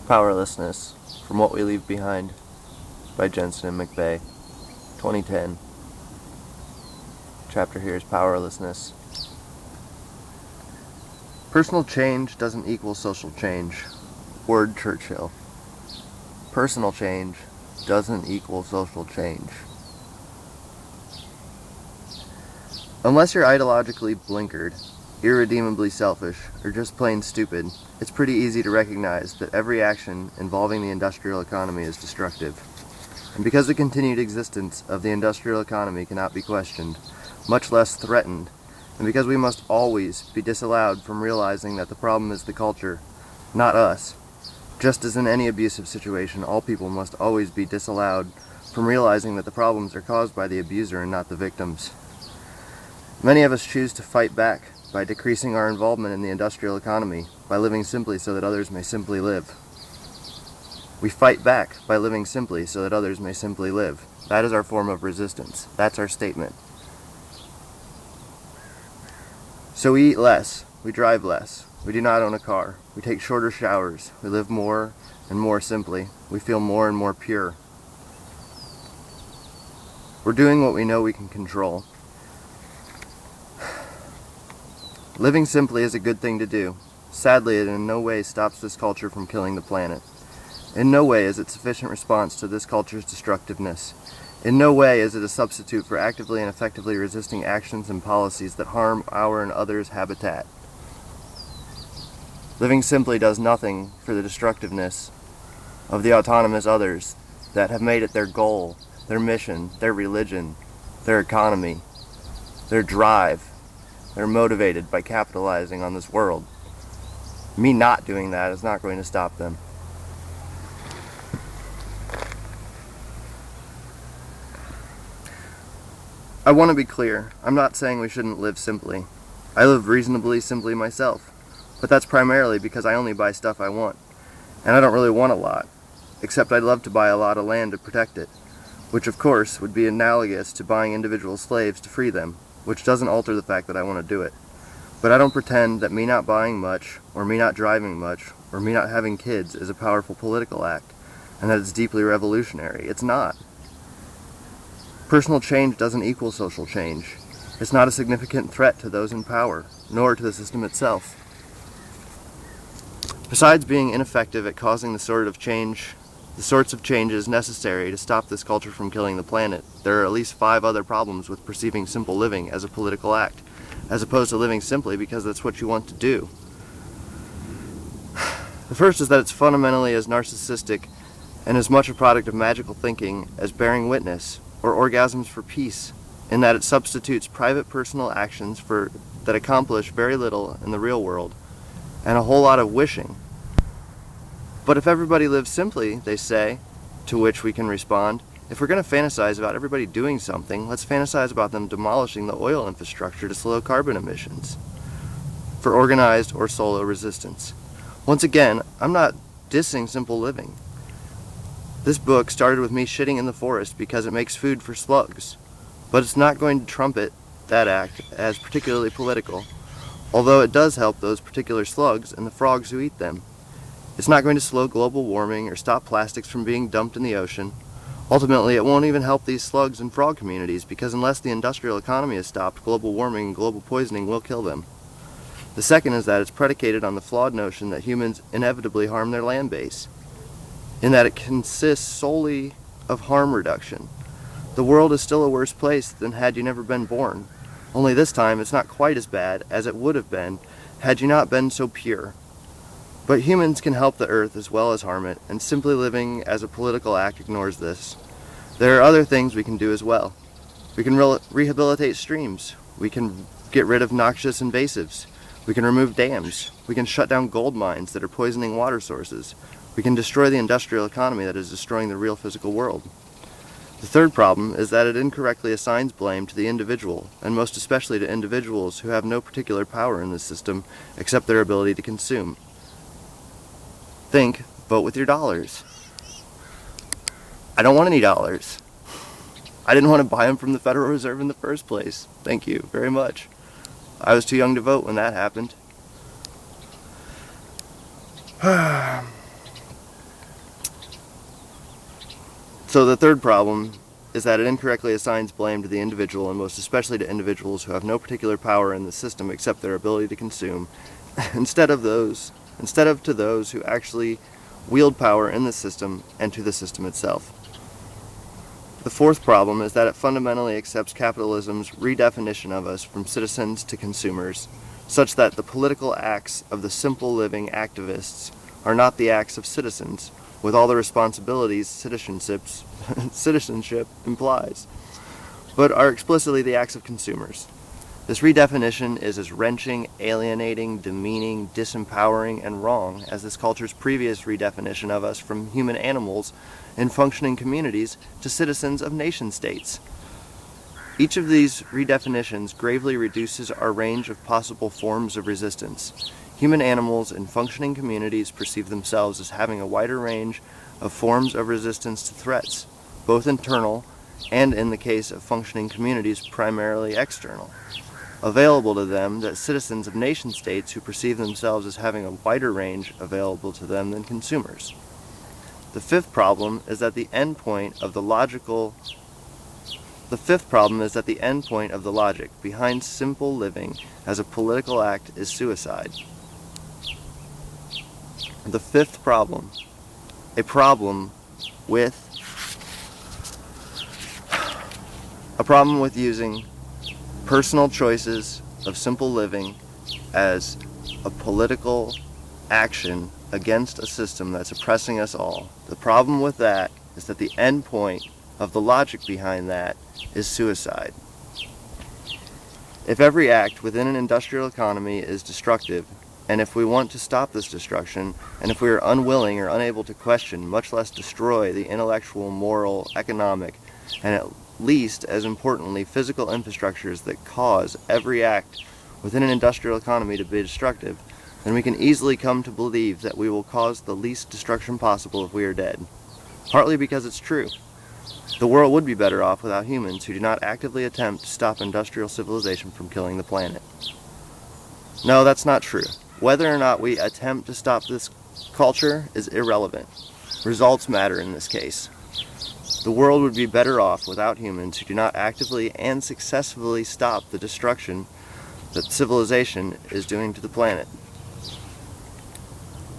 Powerlessness, From What We Leave Behind, by Jensen and Mcbay, 2010. Chapter here is Powerlessness. Personal change doesn't equal social change. Word Churchill. Personal change doesn't equal social change. Unless you're ideologically blinkered, irredeemably selfish, or just plain stupid, it's pretty easy to recognize that every action involving the industrial economy is destructive. And because the continued existence of the industrial economy cannot be questioned, much less threatened, and because we must always be disallowed from realizing that the problem is the culture, not us, just as in any abusive situation, all people must always be disallowed from realizing that the problems are caused by the abuser and not the victims. Many of us choose to fight back by decreasing our involvement in the industrial economy, by living simply so that others may simply live. We fight back by living simply so that others may simply live. That is our form of resistance. That's our statement. So we eat less, we drive less, we do not own a car, we take shorter showers, we live more and more simply, we feel more and more pure. We're doing what we know we can control. Living simply is a good thing to do. Sadly, it in no way stops this culture from killing the planet. In no way is it sufficient response to this culture's destructiveness. In no way is it a substitute for actively and effectively resisting actions and policies that harm our and others' habitat. Living simply does nothing for the destructiveness of the autonomous others that have made it their goal, their mission, their religion, their economy, their drive. They're motivated by capitalizing on this world. Me not doing that is not going to stop them. I want to be clear. I'm not saying we shouldn't live simply. I live reasonably simply myself, but that's primarily because I only buy stuff I want, and I don't really want a lot, except I'd love to buy a lot of land to protect it, which of course would be analogous to buying individual slaves to free them, which doesn't alter the fact that I want to do it. But I don't pretend that me not buying much, or me not driving much, or me not having kids is a powerful political act, and that it's deeply revolutionary. It's not. Personal change doesn't equal social change. It's not a significant threat to those in power, nor to the system itself. Besides being ineffective at causing the sorts of changes necessary to stop this culture from killing the planet, there are at least 5 other problems with perceiving simple living as a political act, as opposed to living simply because that's what you want to do. The first is that it's fundamentally as narcissistic and as much a product of magical thinking as bearing witness or orgasms for peace, in that it substitutes private personal actions that accomplish very little in the real world and a whole lot of wishing. But if everybody lives simply, they say, to which we can respond, if we're going to fantasize about everybody doing something, let's fantasize about them demolishing the oil infrastructure to slow carbon emissions for organized or solo resistance. Once again, I'm not dissing simple living. This book started with me shitting in the forest because it makes food for slugs, but it's not going to trumpet that act as particularly political, although it does help those particular slugs and the frogs who eat them. It's not going to slow global warming or stop plastics from being dumped in the ocean. Ultimately, it won't even help these slugs and frog communities, because unless the industrial economy is stopped, global warming and global poisoning will kill them. The second is that it's predicated on the flawed notion that humans inevitably harm their land base, in that it consists solely of harm reduction. The world is still a worse place than had you never been born, only this time it's not quite as bad as it would have been had you not been so pure. But humans can help the earth as well as harm it, and simply living as a political act ignores this. There are other things we can do as well. We can rehabilitate streams. We can get rid of noxious invasives. We can remove dams. We can shut down gold mines that are poisoning water sources. We can destroy the industrial economy that is destroying the real physical world. The third problem is that it incorrectly assigns blame to the individual, and most especially to individuals who have no particular power in this system except their ability to consume. Think, vote with your dollars. I don't want any dollars. I didn't want to buy them from the Federal Reserve in the first place. Thank you very much. I was too young to vote when that happened. So the third problem is that it incorrectly assigns blame to the individual, and most especially to individuals who have no particular power in the system except their ability to consume, instead of to those who actually wield power in the system and to the system itself. The fourth problem is that it fundamentally accepts capitalism's redefinition of us from citizens to consumers, such that the political acts of the simple living activists are not the acts of citizens, with all the responsibilities citizenship implies, but are explicitly the acts of consumers. This redefinition is as wrenching, alienating, demeaning, disempowering, and wrong as this culture's previous redefinition of us from human animals in functioning communities to citizens of nation-states. Each of these redefinitions gravely reduces our range of possible forms of resistance. Human animals in functioning communities perceive themselves as having a wider range of forms of resistance to threats, both internal and, in the case of functioning communities, primarily external, available to them that citizens of nation-states who perceive themselves as having a wider range available to them than consumers. The fifth problem is that the end point of the logic behind simple living as a political act is suicide. The fifth problem, a problem with using personal choices of simple living as a political action against a system that's oppressing us all. The problem with that is that the end point of the logic behind that is suicide. If every act within an industrial economy is destructive, and if we want to stop this destruction, and if we are unwilling or unable to question, much less destroy, the intellectual, moral, economic, and at least, as importantly, physical infrastructures that cause every act within an industrial economy to be destructive, then we can easily come to believe that we will cause the least destruction possible if we are dead. Partly because it's true. The world would be better off without humans who do not actively attempt to stop industrial civilization from killing the planet. No, that's not true. Whether or not we attempt to stop this culture is irrelevant. Results matter in this case. The world would be better off without humans who do not actively and successfully stop the destruction that civilization is doing to the planet.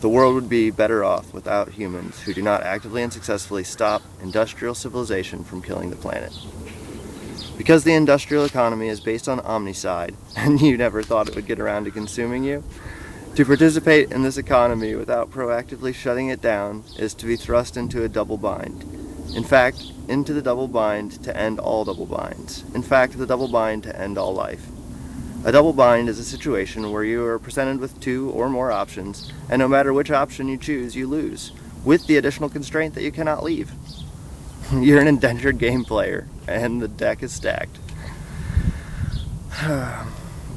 The world would be better off without humans who do not actively and successfully stop industrial civilization from killing the planet. Because the industrial economy is based on omnicide, and you never thought it would get around to consuming you, to participate in this economy without proactively shutting it down is to be thrust into a double bind. In fact, into the double bind to end all double binds. In fact, the double bind to end all life. A double bind is a situation where you are presented with two or more options, and no matter which option you choose, you lose, with the additional constraint that you cannot leave. You're an indentured game player, and the deck is stacked.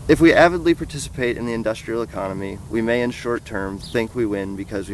If we avidly participate in the industrial economy, we may in short term think we win because we